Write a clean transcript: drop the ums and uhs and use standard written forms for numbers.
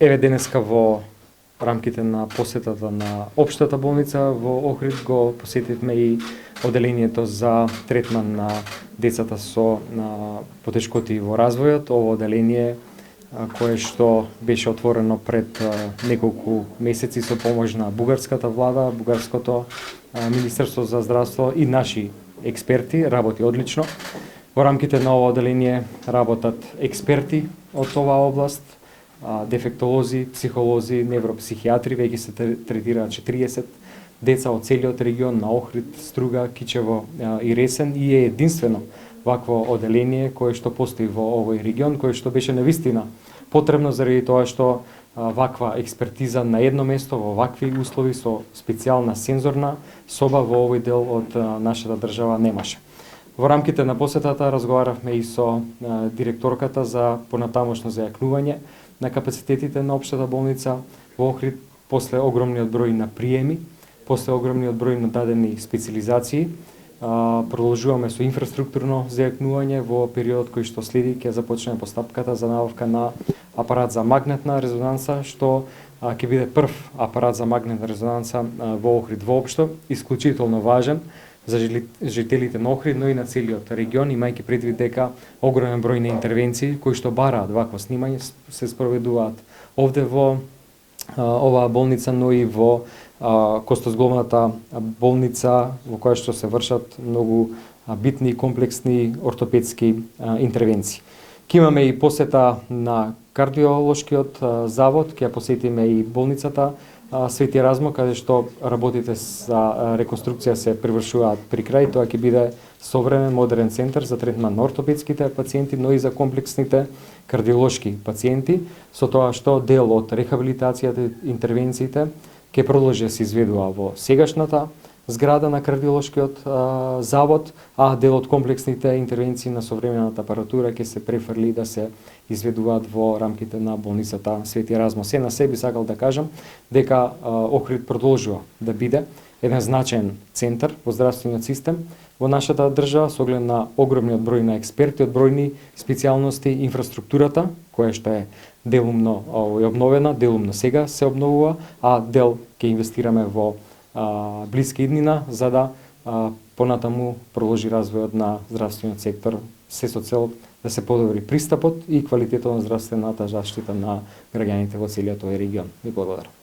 Еве денеска во рамките на посетата на Општата болница во Охрид го посетивме и оделението за третман на децата со потешкоти во развојот. Ово оделение кое што беше отворено пред неколку месеци со помош на бугарската влада, бугарското Министерство за здравство и наши експерти, работи одлично. Во рамките на ова оделение работат експерти од оваа област, дефектолози, психолози, невропсихијатри, веќе се третираат 40 деца од целиот регион на Охрид, Струга, Кичево и Ресен, и е единствено вакво оделение кое што постои во овој регион, кое што беше навистина потребно заради тоа што ваква експертиза на едно место во вакви услови со специјална сензорна соба во овој дел од нашата држава немаше. Во рамките на посетата разговаравме и со директорката за понатамошно зајакнување на капацитетите на Општата болница во Охрид после огромниот број на приеми, после огромниот број на дадени специализации. Продолжуваме со инфраструктурно зајакнување во периодот кој што следи, ќе започнеме постапката за набавка на апарат за магнетна резонанса, што ќе биде прв апарат за магнетна резонанса во Охрид воопшто, исклучително важен за жителите на Охрид, но и на целиот регион, имајќи предвид дека огромен број на интервенции кои што бараат вакво снимање се спроведуваат овде во оваа болница, но и во Костозгловната болница во која што се вршат многу битни и комплексни ортопедски интервенции. Ке имаме и посета на кардиолошкиот завод, ќе посетиме и болницата Свети Размо, каде што работите за реконструкција се привршуваат при крај. Тоа ќе биде современ модерен центар за третман на ортопедските пациенти, но и за комплексните кардиолошки пациенти, со тоа што дел од рехабилитацијата и интервенциите ќе продолжи да се изведува во сегашната зграда на кардиолошкиот завод, а дел од комплексните интервенции на современата апаратура ќе се префрли да се изведуваат во рамките на болницата Свети Размо. Се на себе сакал да кажам дека Охрид продолжува да биде еден значаен центар во здравствениот систем во нашата држава со оглед на огромниот број на експерти од бројни специјалности, инфраструктурата која што е делумно обновена, делумно сега се обновува, а дел ќе инвестираме во блиска иднина за да понатаму продолжи развојот на здравствениот сектор, се со цел да се подобри пристапот и квалитетот на здравствената заштита на граѓаните во целиот овој регион. Ви благодарам.